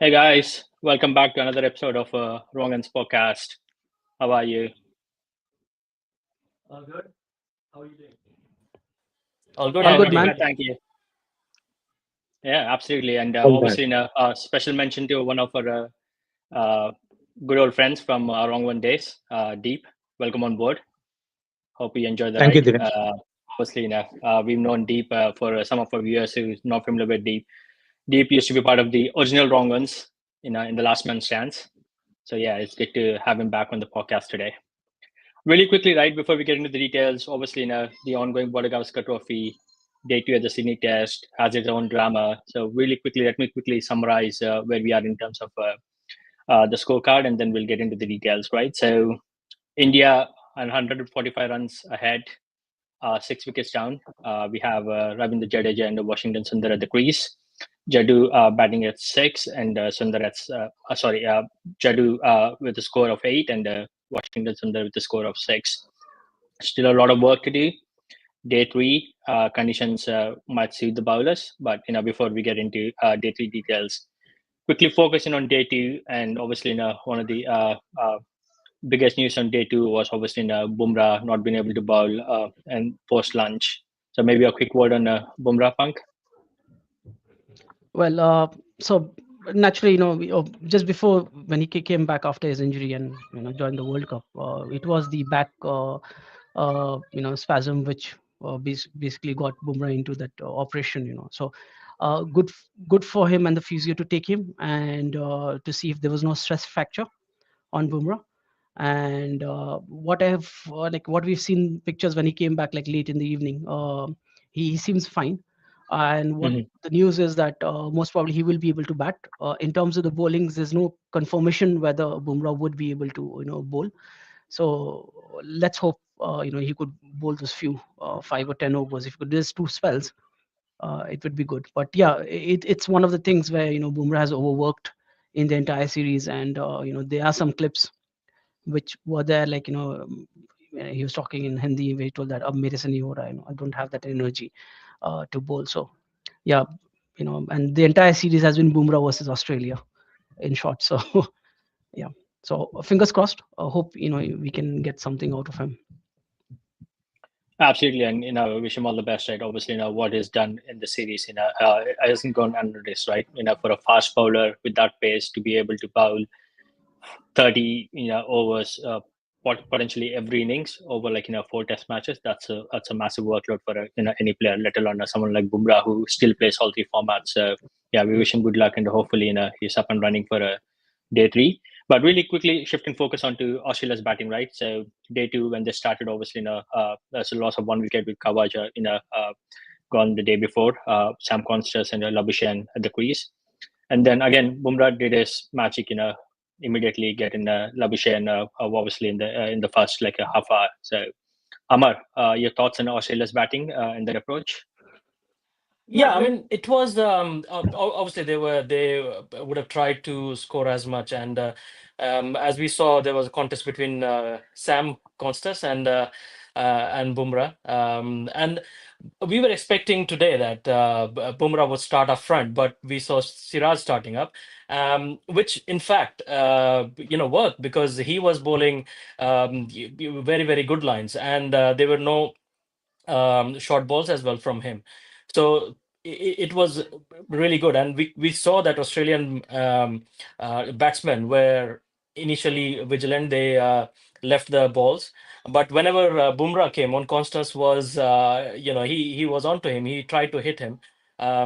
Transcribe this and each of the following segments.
Hey guys, welcome back to another episode of Rogan's podcast. How are you? All good. How are you doing? All good. Yeah, How All about good, not you? man. bad, thank you. Yeah, absolutely. And All right. obviously, special mention to one of our good old friends from Wrong One Days, Deep. Welcome on board. Hope you enjoy the Thank you, ride. Dinesh. Obviously, we've known Deep for some of our viewers who's not familiar with Deep. Deep used to be part of the original Wrong Ones, in the Last Man Stands. So yeah, it's good to have him back on the podcast today. Really quickly, right before we get into the details, obviously, the ongoing Border Gavaskar Trophy, day two at the Sydney Test has its own drama. So, really quickly, let me quickly summarize where we are in terms of the scorecard, and then we'll get into the details, right? So, India 145 runs ahead, 6 wickets down. We have Ravindra Jadeja and Washington Sundar at the crease. Jadu batting at six, and Sundar at Jadu with a score of eight, and Washington Sundar with a score of six. Still a lot of work to do. Day three conditions might suit the bowlers, but before we get into day three details, quickly focusing on day two, and obviously, one of the biggest news on day two was obviously Bumrah not being able to bowl and post lunch. So maybe a quick word on Bumrah, Punk. Well, so naturally, just before when he came back after his injury and joined the World Cup, it was the back, spasm which basically got Bumrah into that operation. So good for him and the physio to take him and to see if there was no stress fracture on Bumrah. And what we've seen pictures when he came back like late in the evening, he seems fine. And what Mm-hmm. the news is that most probably he will be able to bat. In terms of the bowlings, there's no confirmation whether Bumrah would be able to bowl. So let's hope he could bowl those few 5 or 10 overs. If he could do these two spells, it would be good. But yeah, it's one of the things where Bumrah has overworked in the entire series, and there are some clips which were there, like he was talking in Hindi where he told that ab mere se nahi ho raha, I don't have that energy to bowl. So yeah, and the entire series has been Bumrah versus Australia in short. So yeah, so fingers crossed. Hope we can get something out of him. Absolutely, and wish him all the best. Right, obviously, what is done in the series, hasn't gone unnoticed. Right, for a fast bowler with that pace to be able to bowl 30 overs potentially every innings over like four test matches, that's a massive workload for any player, let alone someone like Bumrah who still plays all three formats. So yeah, we wish him good luck, and hopefully he's up and running for day three. But really quickly shifting focus onto Australia's batting, right? So day two, when they started, obviously there's a loss of 1 wicket with Kavaja gone the day before, Sam Constance and Labuschagne at the crease. And then again, Bumrah did his magic, immediately getting Labuschagne obviously in the first like a half hour. So, Amar, your thoughts on Australia's batting and their approach? Yeah, I mean, it was obviously they would have tried to score as much, and as we saw, there was a contest between Sam Constas and Bumrah, and we were expecting today that Bumrah would start up front, but we saw Siraj starting up, which in fact worked because he was bowling very very good lines, and there were no short balls as well from him. So it was really good, and we saw that Australian batsmen were initially vigilant. They left the balls, but whenever Bumrah came on, Constance was he was onto him. He tried to hit him.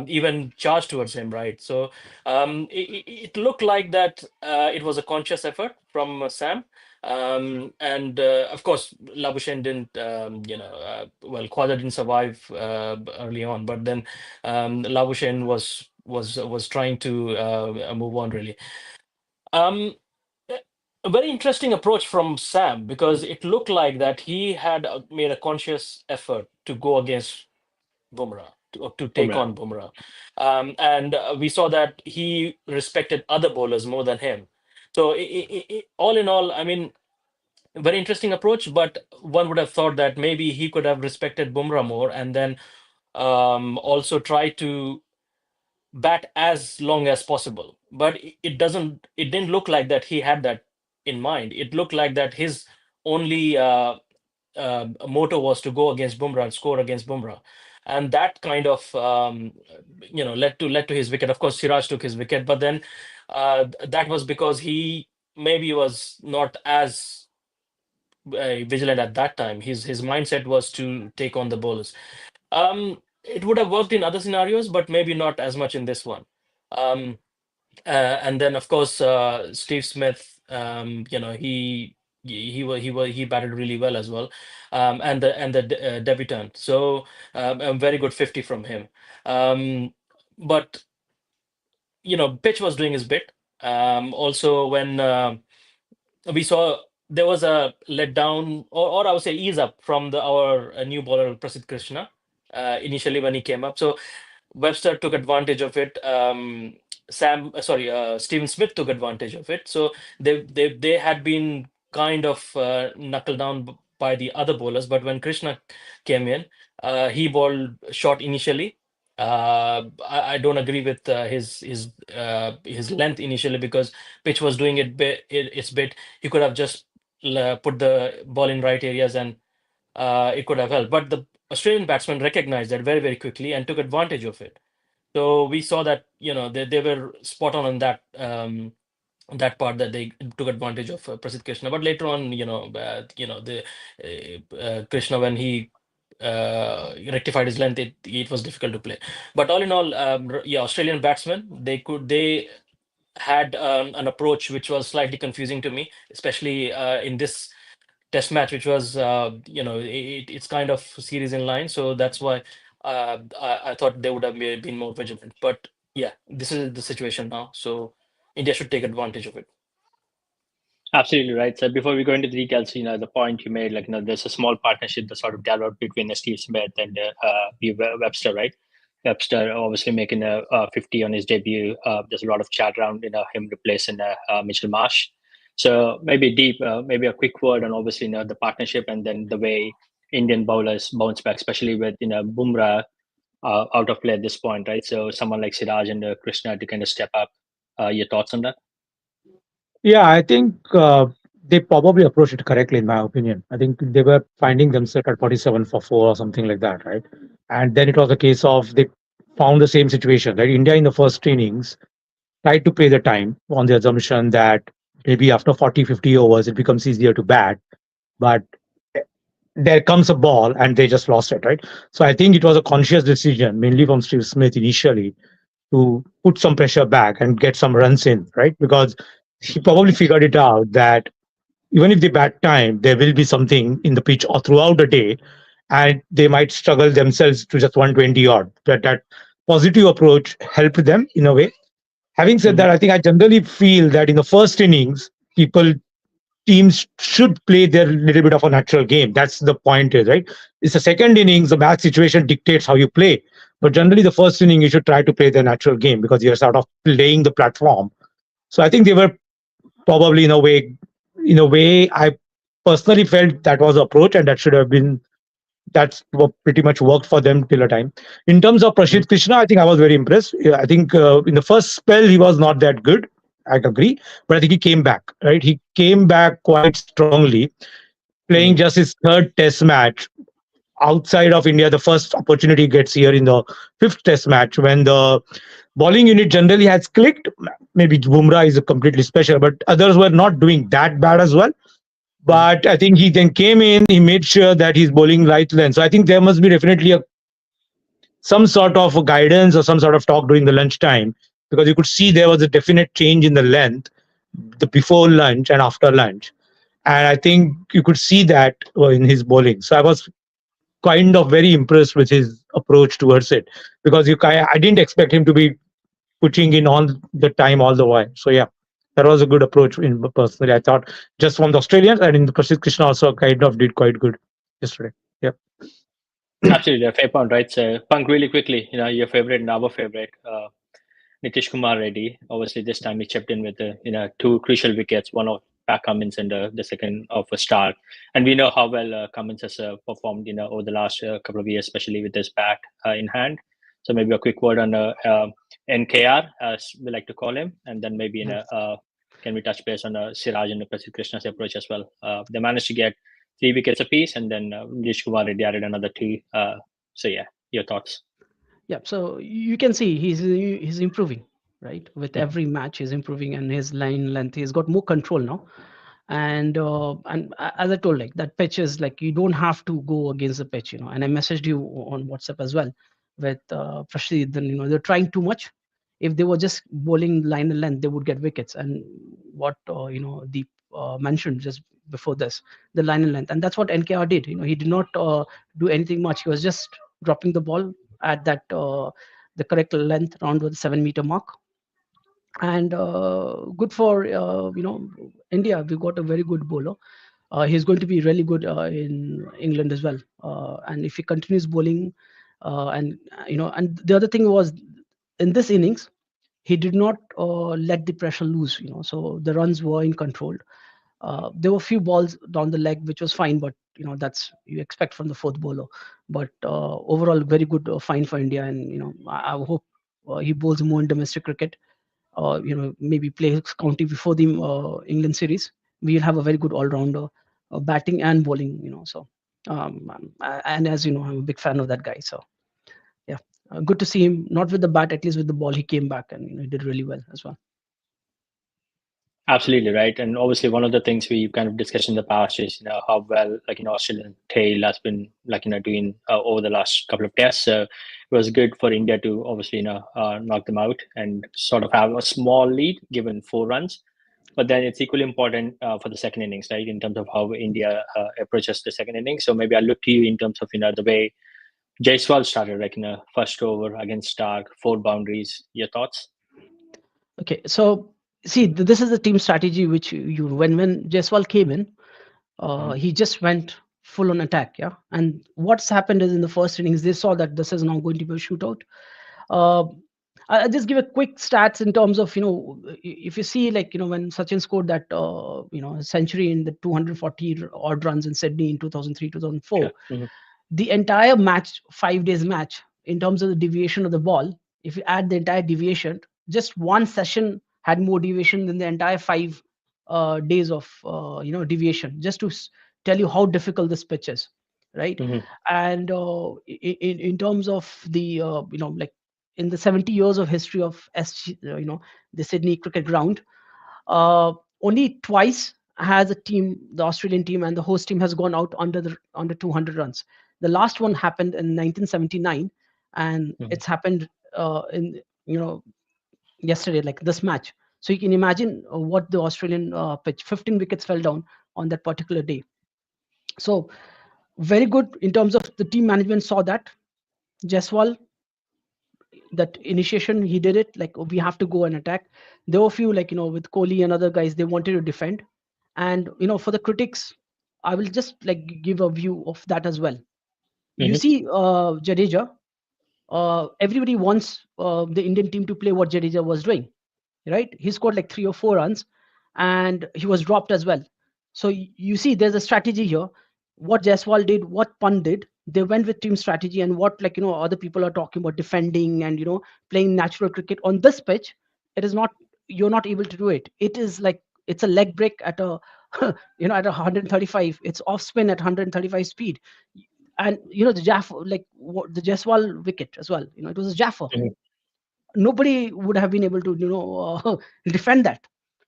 Even charged towards him, right? So it looked like that it was a conscious effort from Sam, and of course, Labuschagne didn't, well, Khwaja didn't survive early on, but then Labuschagne was trying to move on really. Um, a very interesting approach from Sam because it looked like that he had made a conscious effort to go against Bumrah, to take Bumrah. on Bumrah, and we saw that he respected other bowlers more than him. So all in all, I mean, very interesting approach, but one would have thought that maybe he could have respected Bumrah more and then also try to bat as long as possible. But it didn't look like that he had that in mind. It looked like that his only motto was to go against Bumrah and score against Bumrah, and that kind of led to his wicket. Of course, Siraj took his wicket, but then that was because he maybe was not as vigilant at that time. His mindset was to take on the bowlers. It would have worked in other scenarios, but maybe not as much in this one. Um, and then of course Steve Smith, he batted really well as well, and the debutant. So a very good 50 from him. But pitch was doing his bit. Also, when we saw there was a letdown, or I would say ease up from our new bowler Prasidh Krishna initially when he came up. So Webster took advantage of it. Stephen Smith took advantage of it. So they had been kind of knuckled down by the other bowlers. But when Krishna came in, he bowled short initially. I don't agree with his length initially because pitch was doing its bit. He could have just put the ball in right areas and it could have helped. But the Australian batsmen recognized that very, very quickly and took advantage of it. So we saw that they were spot on that part, that they took advantage of Prasidh Krishna. But later on, the Krishna, when he rectified his length, it was difficult to play. But all in all, yeah, Australian batsmen, they had an approach which was slightly confusing to me, especially in this test match, which was it's kind of series in line. So that's why I thought they would have been more vigilant. But yeah, this is the situation now. So India should take advantage of it. Absolutely right. So before we go into the details, the point you made, like, there's a small partnership that sort of developed between Steve Smith and Webster, right? Webster obviously making a 50 on his debut. There's a lot of chat around, him replacing Mitchell Marsh. So maybe maybe a quick word on obviously, the partnership and then the way Indian bowlers bounce back, especially with, Bumrah out of play at this point, right? So someone like Siraj and Krishna to kind of step up. Your thoughts on that? Yeah, I think they probably approached it correctly, in my opinion. I think they were finding themselves at 47 for 4 or something like that, right? And then it was a case of they found the same situation, right? India in the first innings tried to play the time on the assumption that maybe after 40, 50 overs, it becomes easier to bat. But there comes a ball and they just lost it, right? So I think it was a conscious decision, mainly from Steve Smith initially, to put some pressure back and get some runs in, right? Because he probably figured it out that even if they bat time, there will be something in the pitch or throughout the day, and they might struggle themselves to just 120 odd. That positive approach helped them in a way. Having said Mhm. that, I think I generally feel that in the first innings, teams should play their little bit of a natural game. That's the point, is right. It's the second innings, the match situation dictates how you play. But generally, the first inning you should try to play the natural game because you're sort of playing the platform. So I think they were probably in a way, I personally felt that was the approach, and that should have been that's what pretty much worked for them till a time. In terms of Mhm. Prashid Krishna, I think I was very impressed. Yeah, I think in the first spell he was not that good. I agree, but I think he came back. Right, he came back quite strongly, playing Mhm. just his third Test match outside of India. The first opportunity he gets here in the fifth Test match when the bowling unit generally has clicked. Maybe Bumrah is a completely special, but others were not doing that bad as well. Mhm. But I think he then came in, he made sure that he's bowling right length. So I think there must be definitely some sort of a guidance or some sort of talk during the lunchtime, because you could see there was a definite change in the length, the before lunch and after lunch. And I think you could see that in his bowling. So I was kind of very impressed with his approach towards it, because I didn't expect him to be putting in all the time all the while. So yeah, that was a good approach. In personally, I thought just from the Australians, and in the Prasidh Krishna also kind of did quite good yesterday. Yeah. Absolutely, a fair point, right? So, Punk, really quickly, your favorite and our favorite, Nitish Kumar Reddy. Obviously, this time he chipped in with two crucial wickets, one of Pat Cummins and the second of a Stark. And we know how well Cummins has performed, over the last couple of years, especially with his bat in hand. So maybe a quick word on NKR, as we like to call him, and then maybe can we touch base on Siraj and Prasidh Krishna's approach as well? They managed to get 3 wickets apiece, and then Nish Kumar Reddy added another 2. So yeah, your thoughts? Yeah, so you can see he's improving, right? With every match, he's improving, and his line length, he's got more control now. And as I told, like that pitch is like you don't have to go against the pitch, And I messaged you on WhatsApp as well with Prashid. Then they're trying too much. If they were just bowling line and length, they would get wickets. And what Deep mentioned just before this, the line and length, and that's what NKR did. He did not do anything much. He was just dropping the ball at that the correct length around the 7 meter mark. And good for India. We got a very good bowler. He's going to be really good in England as well. And if he continues bowling, and the other thing was in this innings, he did not let the pressure loose. So the runs were in control. There were a few balls down the leg, which was fine, but that's you expect from the fourth bowler. But overall, very good find for India, and I hope he bowls more in domestic cricket. Maybe play county before the England series. We'll have a very good all-rounder, batting and bowling. So and as you know, I'm a big fan of that guy. So yeah, good to see him. Not with the bat, at least with the ball, he came back and he did really well as well. Absolutely right, and obviously one of the things we kind of discussed in the past is how well Australian tail has been doing over the last couple of tests. So it was good for India to obviously knock them out and sort of have a small lead given 4 runs. But then it's equally important for the second innings, right? In terms of how India approaches the second innings. So maybe I'll look to you in terms of the way Jaiswal started, like in a first over against Stark, 4 boundaries. Your thoughts? Okay, so see, this is the team strategy which when Jaiswal came in, he just went full on attack, yeah. And what's happened is in the first innings they saw that this is now going to be a shootout. I'll just give a quick stats in terms of if you see when Sachin scored that century in the 240 odd runs in Sydney in 2003 2004. Yeah. Mm-hmm. The entire match, 5 days match, in terms of the deviation of the ball, if you add the entire deviation, just one session had more deviation than the entire 5 days of deviation, just to tell you how difficult this pitch is, right? Mm-hmm. And in terms of the like in the 70 years of history of the Sydney cricket ground, only twice has the Australian team and the host team has gone out under 200 runs. The last one happened in 1979, and it's happened in yesterday, like this match. So you can imagine what the Australian pitch, 15 wickets fell down on that particular day. So very good in terms of the team management saw that. Jaiswal, that initiation, he did it like we have to go and attack. There were a few with Kohli and other guys, they wanted to defend. And for the critics, I will just give a view of that as well. You see Jadeja, everybody wants the Indian team to play what Jadeja was doing, right? He scored like 3 or 4 runs and he was dropped as well. So you see there's a strategy here. What Jaiswal did, what Pant did, they went with team strategy. And what other people are talking about defending and playing natural cricket on this pitch, it is not, you're not able to do it. It is like it's a leg break at a at 135, it's off spin at 135 speed. And the Jaffa, the Jaiswal wicket as well, it was a Jaffa. Nobody would have been able to defend that.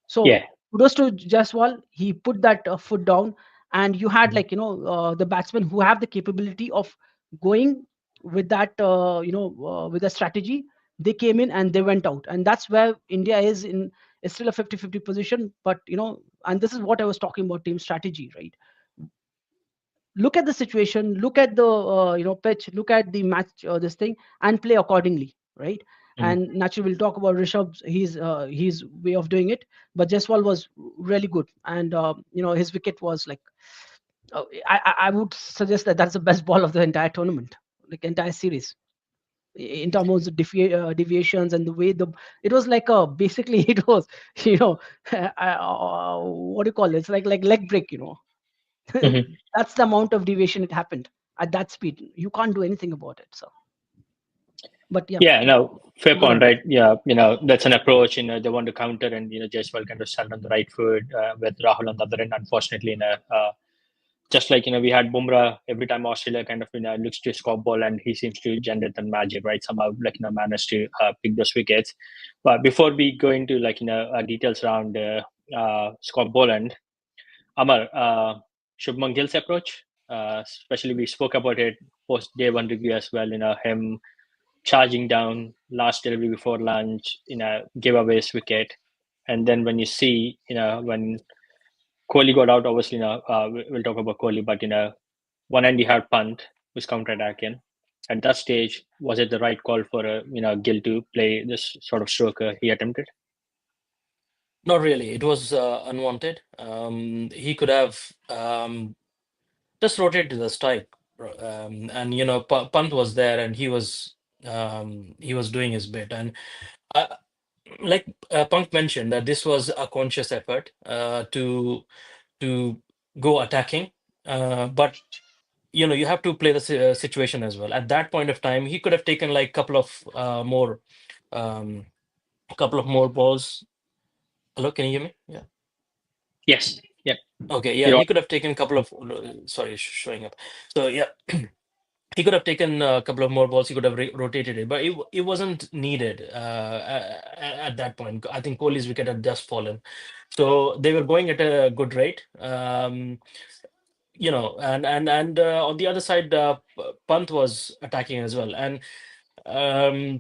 So Yeah. kudos to Jaiswal, he put that foot down. And you had the batsmen who have the capability of going with that with a strategy. They came in and they went out, and that's where India is still a 50-50 position. But and this is what I was talking about, team strategy, right? Look at the situation, look at the pitch, look at the match, this thing, and play accordingly, right? And naturally we'll talk about Rishabh's his way of doing it. But Jaiswal was really good, and his wicket was like I would suggest that that's the best ball of the entire tournament, like entire series, in terms of deviations and the way it was like basically it was what do you call it, it's like leg break. That's the amount of deviation it happened at that speed. You can't do anything about it. So But yeah, Yeah, no, fair go point, ahead. right? Yeah, that's an approach. They want to counter, and Jaiswal kind of stand on the right foot with Rahul on the other end. Unfortunately, just like we had Bumrah, every time Australia kind of looks to score ball, and he seems to generate the magic, right? Somehow like manage to pick those wickets. But before we go into like details around Scott Boland, Amar, Shubman Gill's approach, especially we spoke about it post day one review as well. Him charging down last delivery before lunch, give away his wicket, and then when you see when Kohli got out, obviously we'll talk about Kohli, but one end he had punt was counter attacking. At that stage, was it the right call for Gill to play this sort of stroke he attempted? Not really. It was unwanted. He could have just rotated the strike, and Pant was there, and he was doing his bit. And like Punk mentioned, that this was a conscious effort to go attacking, but you have to play the situation as well. At that point of time, he could have taken like um, couple of more balls. Hello, can you hear me? Yeah. Yes. Yeah. Okay. Yeah, You know, he could have taken a couple of. Sorry, showing up. So yeah, he could have taken a couple of more balls. He could have rotated it, but it wasn't needed at that point. I think Kohli's wicket had just fallen, so they were going at a good rate. And on the other side, Pant was attacking as well, and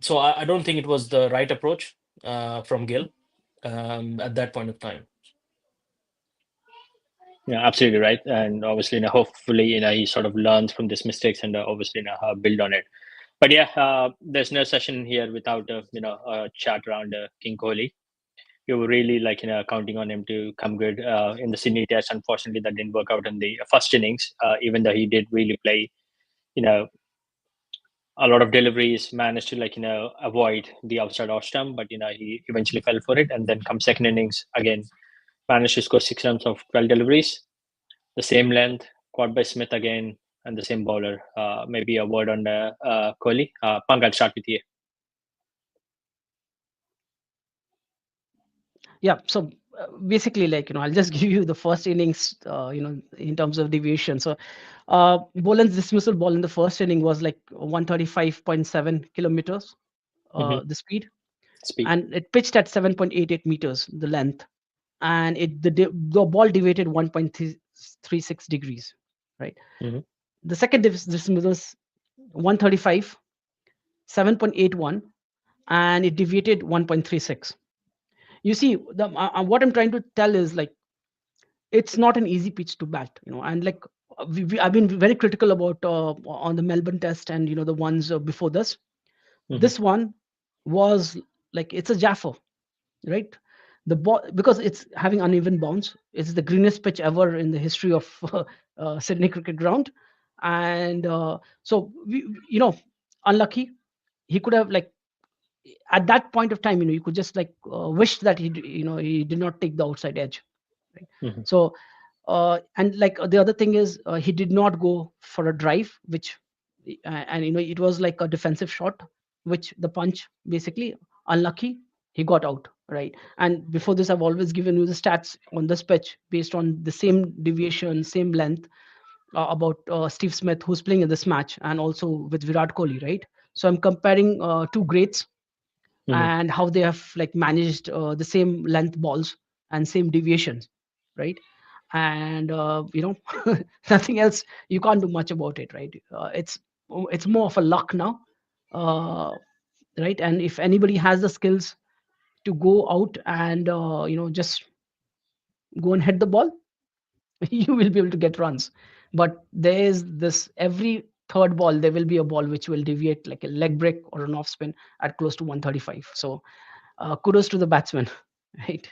so I don't think it was the right approach from Gill at that point of time. yeah, absolutely right. And obviously, hopefully, he sort of learns from these mistakes and obviously, build on it. But yeah, there's no session here without a chat around King Kohli. We were really like counting on him to come good in the Sydney Test. Unfortunately, that didn't work out in the first innings. Even though he did really play, you know, a lot of deliveries, managed to avoid the outside off stump, but he eventually fell for it. And then come second innings again, managed to score 6 runs of 12 deliveries, the same length, caught by Smith again, and the same bowler. Maybe a word on Kohli. Punk, I'll start with you. Yeah, so basically, I'll just give you the first innings, in terms of deviation. So Boland's dismissal ball in the first inning was like 135.7 kilometers, the speed, Speak. and it pitched at 7.88 meters, the length, and the ball deviated 1.36 degrees, right? Mhm. The second dismissal was 135, 7.81, and it deviated 1.36. You see, what I'm trying to tell is like it's not an easy pitch to bat, and like I've been very critical about on the Melbourne Test and the ones before this. Mhm. This one was like it's a Jaffa, right? The ball, because it's having uneven bounce. It's the greenest pitch ever in the history of Sydney Cricket Ground, and so unlucky. He could have like at that point of time, you could just like wish that he did not take the outside edge, right? Mhm. So and like the other thing is he did not go for a drive, which and it was like a defensive shot, which the punch basically unlucky, he got out, right? And before this, I've always given you the stats on this pitch based on the same deviation, same length, about Steve Smith, who's playing in this match, and also with Virat Kohli, right? So I'm comparing two greats Mhm. and how they have like managed the same length balls and same deviations, right? And nothing else, you can't do much about it, right? It's more of a luck now, uh, right? And if anybody has the skills to go out and just go and hit the ball, you will be able to get runs. But there is this, every third ball there will be a ball which will deviate like a leg break or an off spin at close to 135. So kudos to the batsman, right?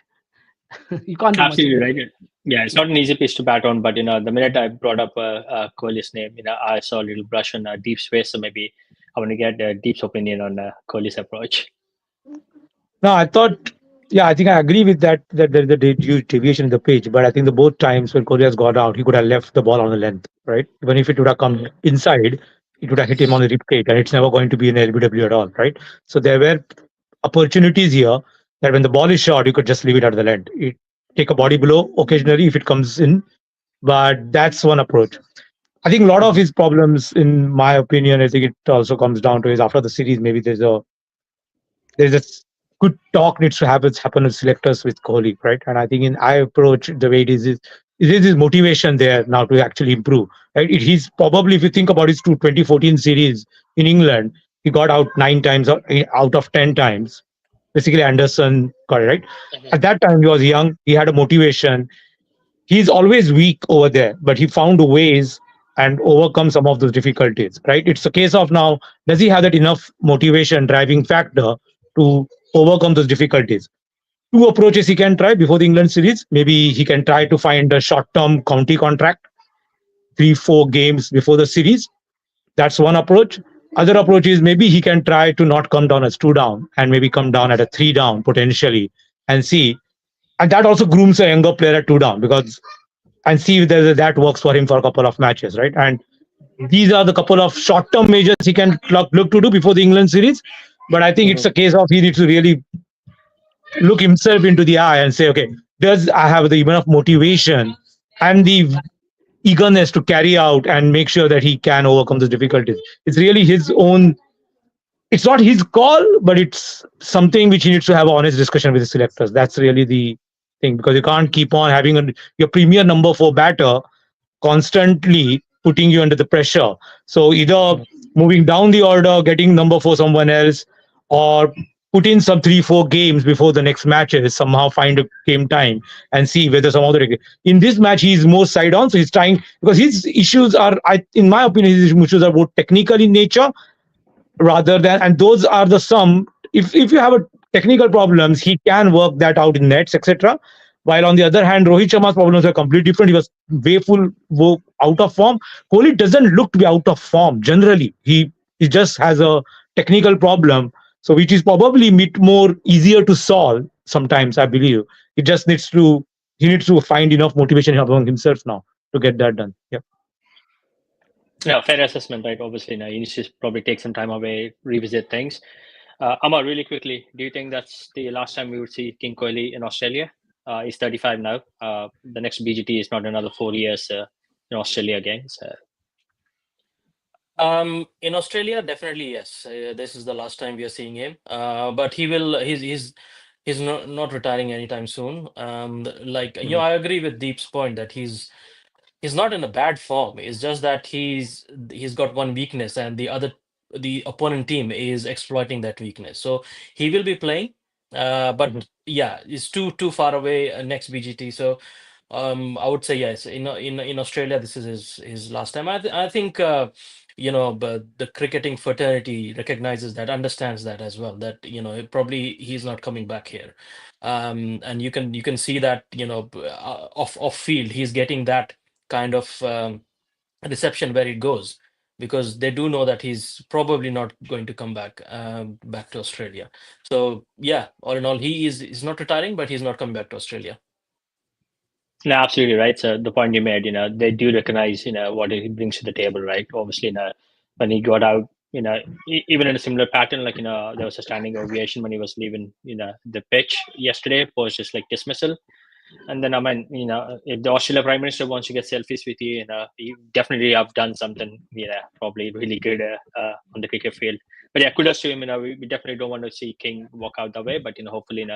You can't do much Absolutely about right. it. Yeah, it's Yeah. not an easy pitch to bat on, but the minute I brought up Kohli's name, I saw a little brush on Deep's face, so maybe I want to get Deep's opinion on Kohli's approach. No, I thought, yeah, I think I agree with that, that there is a huge deviation in the pitch. But I think the both times when Kohli has got out, he could have left the ball on the length, right? Even if it would have come inside, it would have hit him on the rib cage, and it's never going to be an LBW at all, right? So there were opportunities here that when the ball is short, you could just leave it at the end. It, take a body blow occasionally if it comes in, but that's one approach. I think a lot of his problems, in my opinion, I think it also comes down to is after the series, maybe there's a good talk needs to happen with selectors with Kohli, right? And I think in I approach the way it is his motivation there now to actually improve, right? He's probably, if you think about his 2014 series in England, he got out 9 times out of 10 times. Basically, Anderson got it right. Mhm. At that time, he was young. He had a motivation. He's always weak over there, but he found ways and overcome some of those difficulties, right? It's a case of now, does he have that enough motivation, driving factor to overcome those difficulties? Two approaches he can try before the England series. Maybe he can try to find a short term county contract, 3, 4 games before the series. That's one approach. Other approach is maybe he can try to not come down as 2 down and maybe come down at a 3 down potentially and see. And that also grooms a younger player at 2 down because and see if that works for him for a couple of matches, right? And these are the couple of short-term measures he can look to do before the England series. But I think it's Mhm. a case of he needs to really look himself into the eye and say, okay, does I have the enough motivation and the eagerness to carry out and make sure that he can overcome the difficulties? It's really his own. It's not his call, but it's something which he needs to have an honest discussion with the selectors. That's really the thing because you can't keep on having your premier number 4 batter constantly putting you under the pressure. So either Mhm. moving down the order, getting number 4 someone else, or put in some 3, 4 games before the next matches, somehow find a game time and see whether some other. In this match, he's more side on, so he's trying because his issues are, in my opinion, his issues are more technical in nature rather than, and those are the sum. If you have a technical problems, he can work that out in nets, etc. While on the other hand, Rohit Sharma's problems are completely different. He was out of form. Kohli doesn't look to be out of form generally. He just has a technical problem, so which is probably bit more easier to solve. Sometimes I believe he needs to find enough motivation among himself now to get that done. Yeah. Yeah, fair assessment, right? Obviously, now you need to probably take some time away, revisit things. Amar, really quickly, do you think that's the last time we would see King Kohli in Australia? He's 35 now. The next BGT is not another 4 years in Australia again. So, In Australia, definitely yes. This is the last time we are seeing him. But he will. He's not retiring anytime soon. Like you know, mhm, I agree with Deep's point that he's not in a bad form. It's just that he's got one weakness, and the opponent team is exploiting that weakness. So he will be playing, mhm. but yeah, it's too far away next BGT. So I would say yes. In Australia, this is his last time. I think but the cricketing fraternity recognizes that, understands that as well. That probably he's not coming back here, and you can see that off field he's getting that kind of reception where it goes because they do know that he's probably not going to come back to Australia. So yeah, all in all, he's not retiring, but he's not coming back to Australia. No, absolutely right. So the point you made, they do recognize, what he brings to the table, right? Obviously, when he got out, even in a similar pattern, like, there was a standing ovation when he was leaving, the pitch yesterday was just like dismissal. And then, I mean, if the Australia Prime Minister wants to get selfies with you, you definitely have done something, probably really good on the cricket field. But yeah, kudos to him. We definitely don't want to see King walk out that way. But hopefully,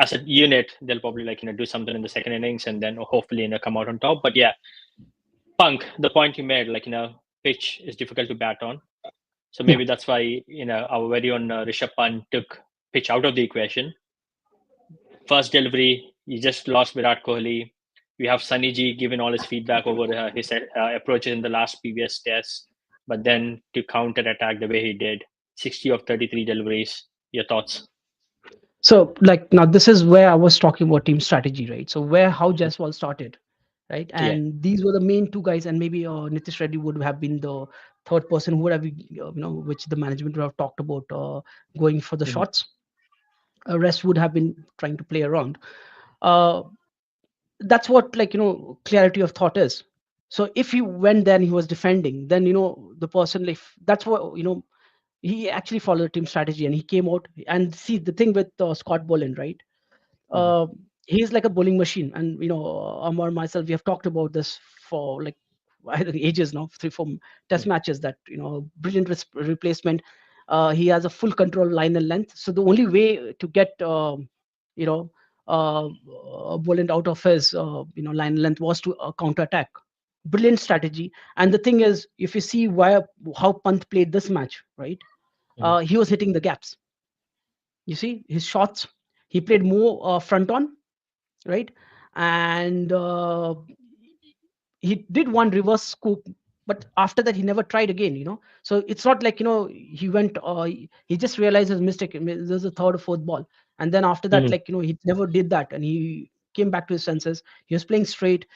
as a unit, they'll probably do something in the second innings and then hopefully come out on top. But yeah, Punk, the point you made, pitch is difficult to bat on. So Yeah. maybe that's why our very own Rishabh Pant took pitch out of the equation. First delivery, you just lost Virat Kohli. We have Sunny G giving all his feedback over his approaches in the last previous tests, but then to counter attack the way he did, 60 of 33 deliveries. Your thoughts? So like now this is where I was talking about team strategy, right? So where how Jaiswal started, right? Yeah. And these were the main two guys, and maybe Nitish Reddy would have been the third person who would have which the management would have talked about going for the Mhm. shots. Rest would have been trying to play around. Uh, that's what clarity of thought is. So if he went there and he was defending, then the person, like, that's what he actually followed the team strategy and he came out. And see, the thing with Scott Boland, right? Mhm. uh, he's like a bowling machine, and Amar, myself, we have talked about this for like I think ages now, 3 4 test Mhm. matches, that brilliant replacement. He has a full control line and length, so the only way to get you know Boland out of his line and length was to counter attack. Brilliant strategy. And the thing is, if you see how Pant played this match, right? Mhm. He was hitting the gaps. You see his shots, he played more front on, right? And he did one reverse scoop, but after that he never tried again. So it's not like he went he just realized his mistake. I mean, there's a third or fourth ball, and then after that, Mhm. like, he never did that, and he came back to his senses. He was playing straight.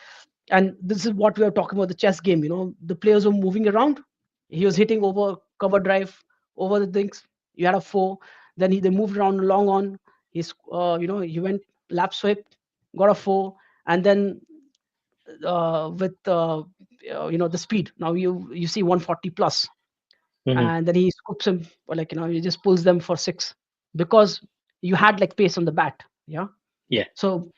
And this is what we are talking about, the chess game. The players were moving around. He was hitting over cover drive, over the things. You had a four, then they moved around long on. He went lap sweep, got a four. And then with the speed, now you see 140 plus. Mhm. And then he scoops him, or like, he just pulls them for six, because you had like pace on the bat. Yeah. Yeah. So,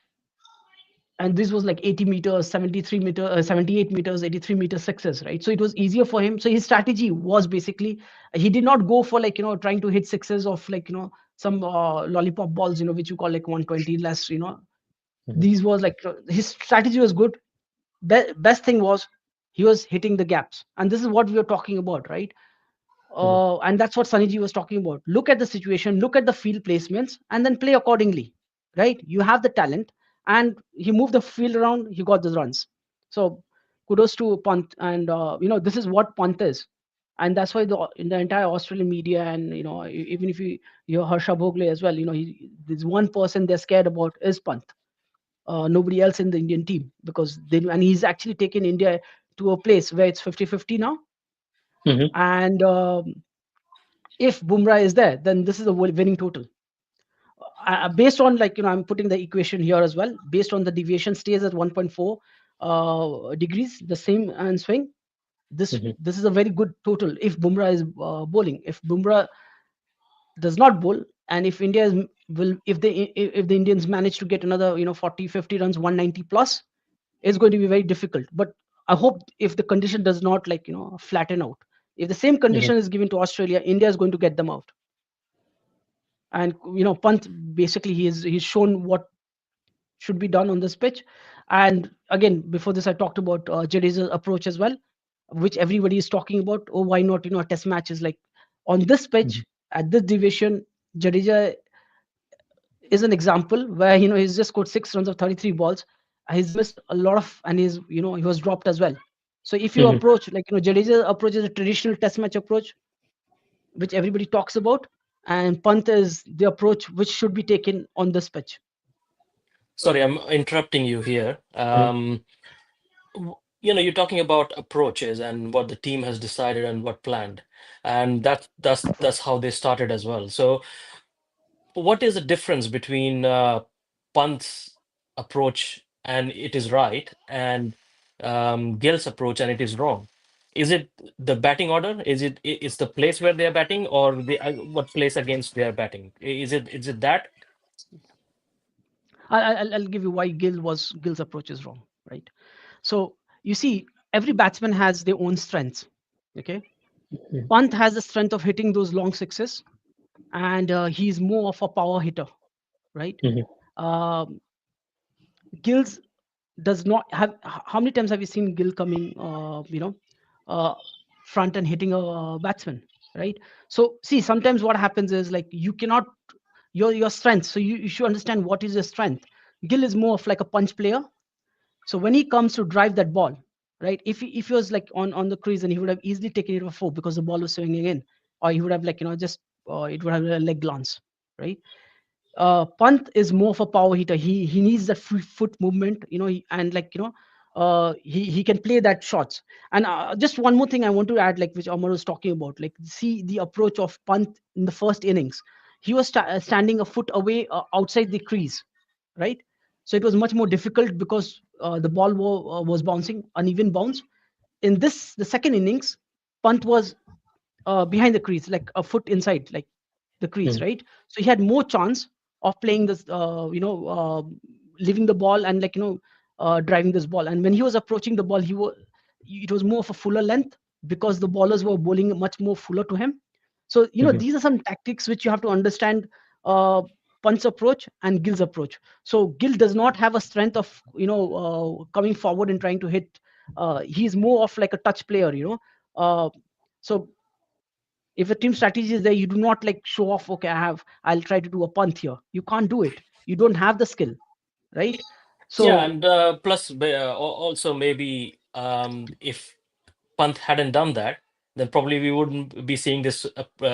and this was like 80 meters, 73 meter, 78 meters, 83-meter sixes, right? So it was easier for him. So his strategy was basically, he did not go for like trying to hit sixes of like some lollipop balls, which you call like 120 less. Mhm. These was like, his strategy was good. Best thing was, he was hitting the gaps, and this is what we were talking about, right? Mhm. And that's what Sunnyji was talking about. Look at the situation, look at the field placements, and then play accordingly, right? You have the talent, and he moved the field around. He got the runs. So kudos to Pant, and this is what Pant is, and that's why in the entire Australian media, and even if you Harsha Bhogle as well, there's one person they're scared about is Pant. Nobody else in the Indian team, because and he's actually taken India to a place where it's 50-50 now. Mhm. And if Bumrah is there, then this is a winning total. Based on, like, I'm putting the equation here as well. Based on the deviation stays at 1.4 degrees, the same and swing. This Mhm. this is a very good total if Bumrah is bowling. If Bumrah does not bowl, and if India will if the Indians manage to get another 40-50 runs, 190 plus, it's going to be very difficult. But I hope, if the condition does not, like, flatten out, if the same Mhm. condition is given to Australia, India is going to get them out. And Pant, basically, he's shown what should be done on this pitch. And again, before this, I talked about Jadeja's approach as well, which everybody is talking about. Oh, why not a test match is like on this Mhm. pitch at this division. Jadeja is an example where he's just scored 6 runs of 33 balls. He's missed a lot of, and he was dropped as well. So if you Mhm. approach, like, Jadeja approach is a traditional test match approach, which everybody talks about, and Pant is the approach which should be taken on this pitch. Sorry, I'm interrupting you here. Mhm. You're talking about approaches and what the team has decided and what planned, and that's how they started as well. So, what is the difference between Pant's approach and it is right, and Gill's approach and it is wrong? Is it the batting order? Is the place where they are batting, or what place against they are batting? Is it that? I'll give you why Gill's approach is wrong, right? So you see, every batsman has their own strengths. Okay, Mhm. Pant has the strength of hitting those long sixes, and he's more of a power hitter, right? Mhm. Um, Gill's does not have. How many times have you seen Gill coming, uh, front and hitting a batsman, right? So see, sometimes what happens is, like, you cannot your strength. So you should understand what is your strength. Gill is more of like a punch player. So when he comes to drive that ball, right? If he was like on the crease, and he would have easily taken it for four because the ball was swinging in, or he would have, like, just it would have a leg glance, right? Pant is more of a power hitter. He needs that foot movement, and, like, he can play that shots. And just one more thing I want to add, like, which Amar was talking about, like, see the approach of Pant in the first innings. He was standing a foot away outside the crease, right? So it was much more difficult because the ball was bouncing, uneven bounce. In the second innings, Pant was behind the crease, like a foot inside, like the crease, right? So he had more chance of playing this, leaving the ball and driving this ball. And when he was approaching the ball, it was more of a fuller length because the bowlers were bowling much more fuller to him. So these are some tactics which you have to understand. Punt's approach and Gill's approach. So Gill does not have a strength of coming forward and trying to hit. He's more of like a touch player, so if a team strategy is there, you do not like show off, okay, I'll try to do a punt here. You can't do it. You don't have the skill, right? Yeah, So and plus also maybe if Pant hadn't done that, then probably we wouldn't be seeing this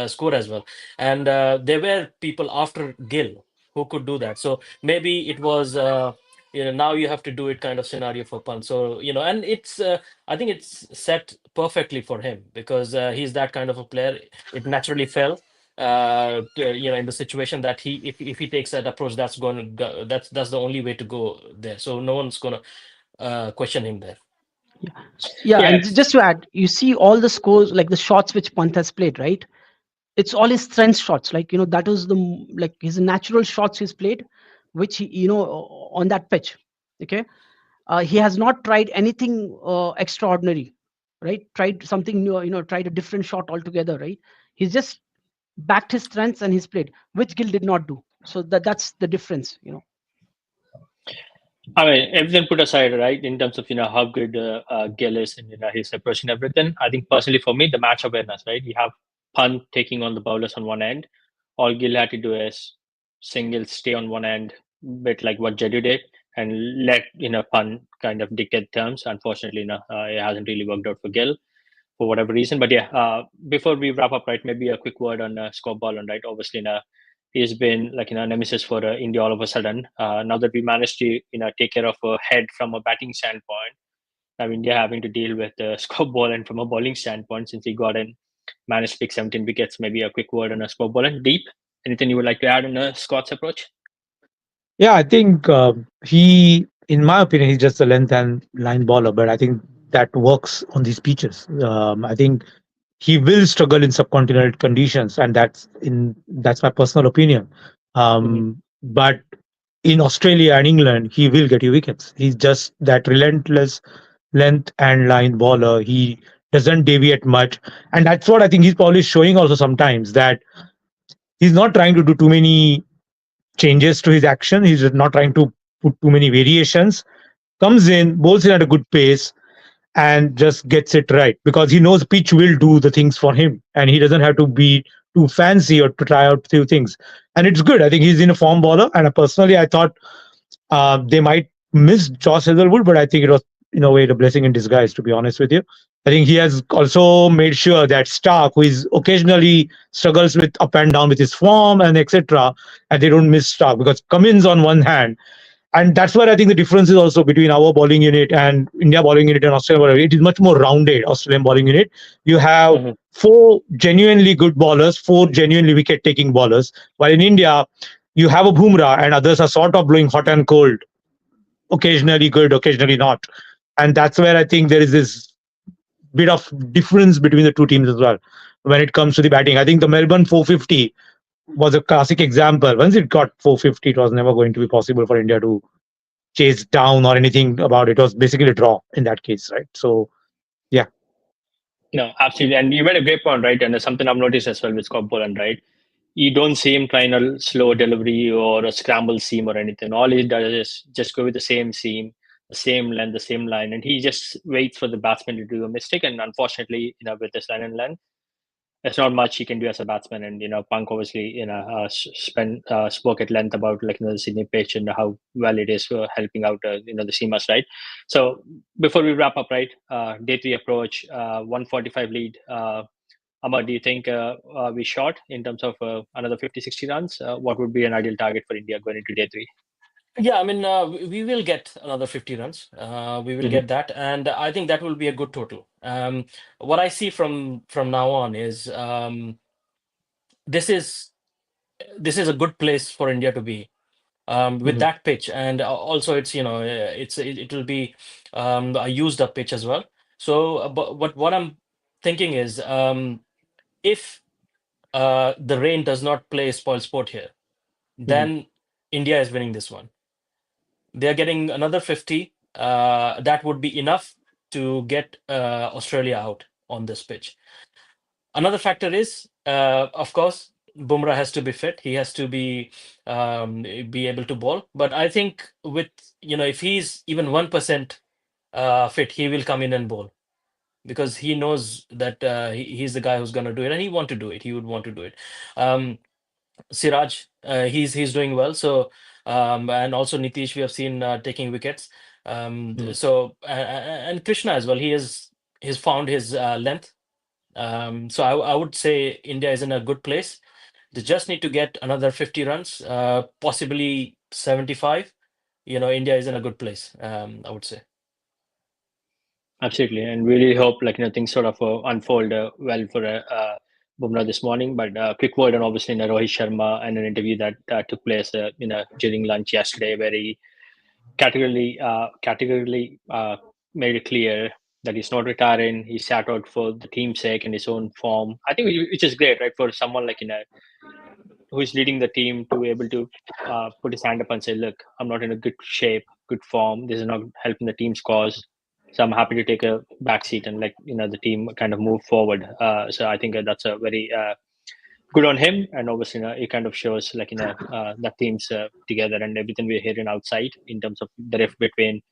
score as well. And there were people after Gill who could do that. So maybe it was, now you have to do it kind of scenario for Pant. So, and it's, I think it's set perfectly for him because he's that kind of a player. It naturally fell. In the situation that if he takes that approach, that's going to go, that's the only way to go there. So no one's going to question him there. yeah, Yeah, and just to add, you see all the scores, like the shots which Pant has played, right? It's all his strength shots. Like that was like his natural shots he's played, which he on that pitch. Okay, he has not tried anything extraordinary, right? Tried something new, tried a different shot altogether, right? He's just backed his strengths and he's played, which Gill did not do. So that's the difference. I mean, everything put aside, right? In terms of how good Gill is and his approach and everything. I think personally for me, the match awareness, right? You have Punt taking on the bowlers on one end. All Gill had to do is single stay on one end, bit like what Jedu did, and let Punt kind of dictate terms. Unfortunately, it hasn't really worked out for Gill for whatever reason. But yeah, before we wrap up, right? Maybe a quick word on Scott Boland, right? Obviously, he's been like nemesis for India all of a sudden. Now that we managed to take care of a head from a batting standpoint, now India having to deal with Scott Boland from a bowling standpoint since he got in, managed to pick 17 wickets. Maybe a quick word on Scott Boland. Deep, anything you would like to add on Scott's approach? Yeah, I think in my opinion, he's just a length and line bowler, but I think that works on these pitches. I think he will struggle in subcontinental conditions, and that's my personal opinion. But in Australia and England, he will get you wickets. He's just that relentless length and line bowler. He doesn't deviate much, and that's what I think he's probably showing also sometimes that he's not trying to do too many changes to his action. He's not trying to put too many variations. Comes in, bowls in at a good pace, and just gets it right because he knows pitch will do the things for him, and he doesn't have to be too fancy or to try out few things. And it's good. I think he's in a form bowler, and personally, I thought they might miss Josh Hazelwood, but I think it was in a way the blessing in disguise. To be honest with you, I think he has also made sure that Stark, who is occasionally struggles with up and down with his form and etc., and they don't miss Stark because Cummins on one hand, and that's where I think the difference is also between our bowling unit and India bowling unit and Australian bowling unit. It is much more rounded. Australian bowling unit, you have four genuinely good bowlers, four genuinely wicket-taking bowlers, while in India you have a Bumrah and others are sort of blowing hot and cold, occasionally good, occasionally not, and that's where I think there is this bit of difference between the two teams as well when it comes to the batting. I think the Melbourne 450 was a classic example. Once it got 450, it was never going to be possible for India to chase down or anything about it. It was basically a draw in that case, right? So, yeah. No, absolutely. And you made a great point, right? And there's something I've noticed as well with Scott Boland, right? You don't see him trying a slow delivery or a scramble seam or anything. All he does is just go with the same seam, the same length, the same line, and he just waits for the batsman to do a mistake. And unfortunately, with this line and length, there's not much he can do as a batsman. And Punk obviously spoke at length about the Sydney pitch and how well it is for helping out the seamers, right? So before we wrap up, right, day three approach, 145 lead. Amar, do you think we shot in terms of another 50-60 runs? What would be an ideal target for India going into day three? Yeah, I mean, we will get another 50 runs. We will get that, and I think that will be a good total. What I see from now on is this is a good place for India to be. with that pitch, and also it's it will be a used up pitch as well. So, but what I'm thinking is, if the rain does not play spoil sport here, then India is winning this one. They're getting another 50. That would be enough to get Australia out on this pitch. Another factor is, of course, Bumrah has to be fit. He has to be able to bowl. But I think with if he's even 1% fit, he will come in and bowl because he knows that he's the guy who's going to do it, and he want to do it. He would want to do it. Um, Siraj, he's doing well. So and also Nitish, we have seen taking wickets. So and Krishna as well. He's found his length. So I would say India is in a good place. They just need to get another 50 runs, possibly 75. India is in a good place. I would say. Absolutely, and really hope things sort of unfold well for Bumrah this morning. But quick word on obviously Rohit Sharma and an interview that took place during lunch yesterday, where he categorically made it clear that he's not retiring. He sat out for the team's sake and his own form. I think which is great, right, for someone like who is leading the team to be able to put his hand up and say, "Look, I'm not in a good shape, good form. This is not helping the team's cause. So I'm happy to take a back seat and the team kind of move forward." So I think that's a very good on him, and obviously it kind of shows that team's together, and everything we're hearing outside in terms of the rift between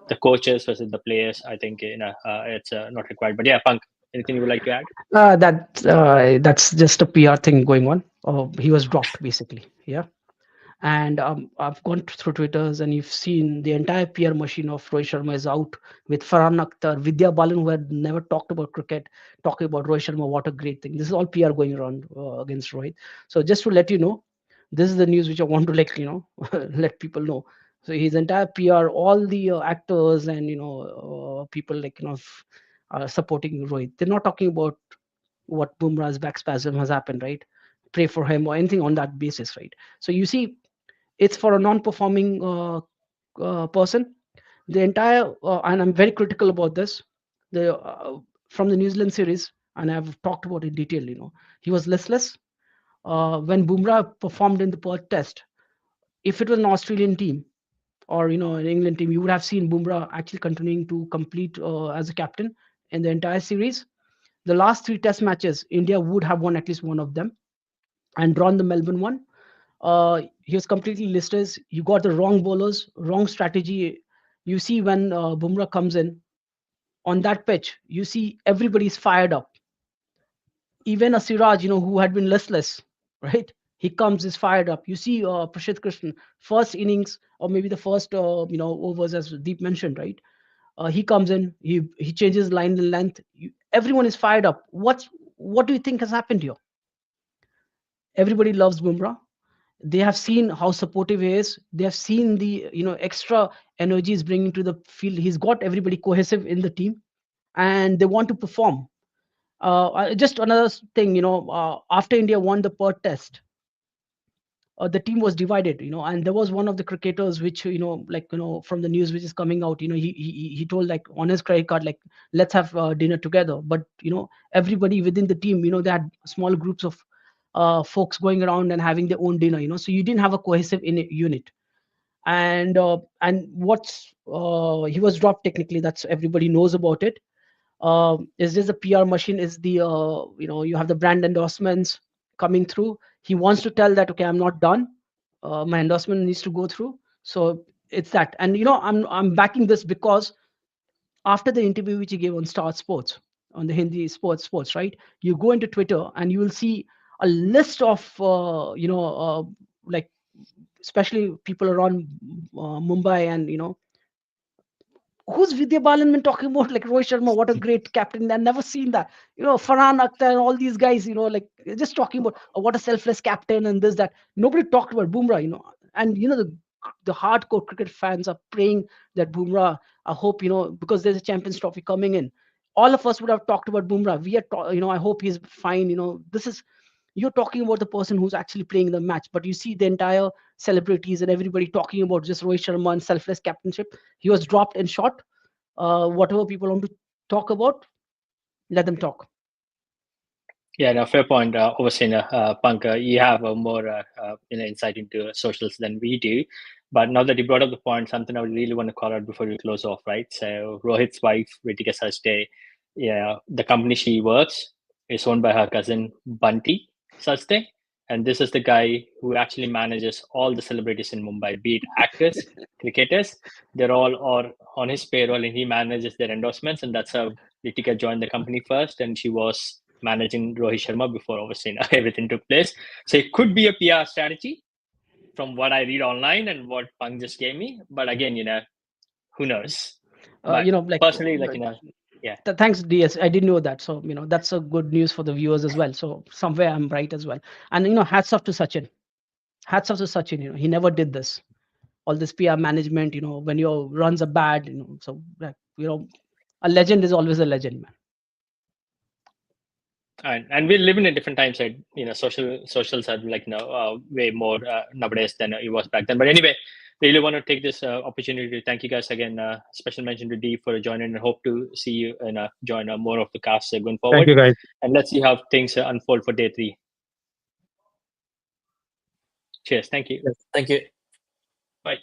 the coaches versus the players. I think it's not required. But yeah, Punk, anything you would like to add? That's just a PR thing going on. He was dropped basically. Yeah. And I've gone through Twitters, and you've seen the entire PR machine of Rohit Sharma is out with Farhan Akhtar, Vidya Balan, who had never talked about cricket, talking about Rohit Sharma. What a great thing! This is all PR going around against Rohit. So just to let you know, this is the news which I want to let people know. So his entire PR, all the actors and people supporting Rohit. They're not talking about what Bumrah's back spasm has happened, right? Pray for him or anything on that basis, right? So you see, it's for a non-performing person. The entire and I'm very critical about this. The From the New Zealand series, and I've talked about it in detail. He was listless when Bumrah performed in the Perth Test. If it was an Australian team or an England team, you would have seen Bumrah actually continuing to complete as a captain in the entire series. The last three Test matches, India would have won at least one of them and drawn the Melbourne one. He was completely listless. You got the wrong bowlers, wrong strategy. You see when Bumrah comes in on that pitch, you see everybody's fired up. Even a Siraj, who had been listless, right? He comes is fired up. You see Prashit Krishnan, first innings or maybe the first overs, as Deep mentioned, right? He comes in, he changes line and length. Everyone is fired up. What do you think has happened here? Everybody loves Bumrah. They have seen how supportive he is. They have seen the extra energy he's bringing to the field. He's got everybody cohesive in the team, and they want to perform. Just another thing, after India won the Perth Test, the team was divided, and there was one of the cricketers which from the news which is coming out, he told like on his credit card, like, let's have dinner together. But everybody within the team, they had small groups of folks going around and having their own dinner, so you didn't have a cohesive unit. And what's he was dropped technically, that's everybody knows about it. Is this a PR machine? Is the you have the brand endorsements coming through? He wants to tell that, okay, I'm not done. My endorsement needs to go through. So it's that. And I'm backing this because after the interview which he gave on Star Sports, on the Hindi sports, right? You go into Twitter and you will see a list of like especially people around Mumbai, and who's Vidya Balan been talking about, like Rohit Sharma, what a great captain. I've never seen that. Farhan Akhtar and all these guys, like just talking about what a selfless captain and this, that. Nobody talked about Bumrah, and the hardcore cricket fans are praying that Bumrah, I hope, because there's a Champions Trophy coming in. All of us would have talked about Bumrah. We are, I hope he's fine. This is You're talking about the person who's actually playing the match, but you see the entire celebrities and everybody talking about just Rohit Sharma and selfless captainship. He was dropped in short. Whatever people want to talk about, let them talk. Yeah, no, fair point. Obviously, Pankaj, you have a more insight into socials than we do. But now that you brought up the point, something I would really want to call out before we close off, right? So Rohit's wife, Ritika Sajde, yeah, the company she works is owned by her cousin Bunty Sajde, and this is the guy who actually manages all the celebrities in Mumbai, be it actors, cricketers. They're all on his payroll, and he manages their endorsements, and that's how Ritika joined the company first, and she was managing Rohit Sharma before obviously everything took place. So it could be a PR strategy from what I read online and what Punk just gave me. But again, who knows? But Like personally, yeah. Thanks, DS. I didn't know that. So that's a good news for the viewers as well. So somewhere I'm right as well. And hats off to Sachin. Hats off to Sachin. He never did this. All this PR management. When your runs are bad. So a legend is always a legend, man. And we live in a different time. So socials are way more nowadays than it was back then. But anyway, really want to take this opportunity to thank you guys again. Special mention to Dee for joining, and hope to see you and join more of the cast going forward. Thank you, guys. And let's see how things unfold for day 3. Cheers. Thank you. Thank you. Bye.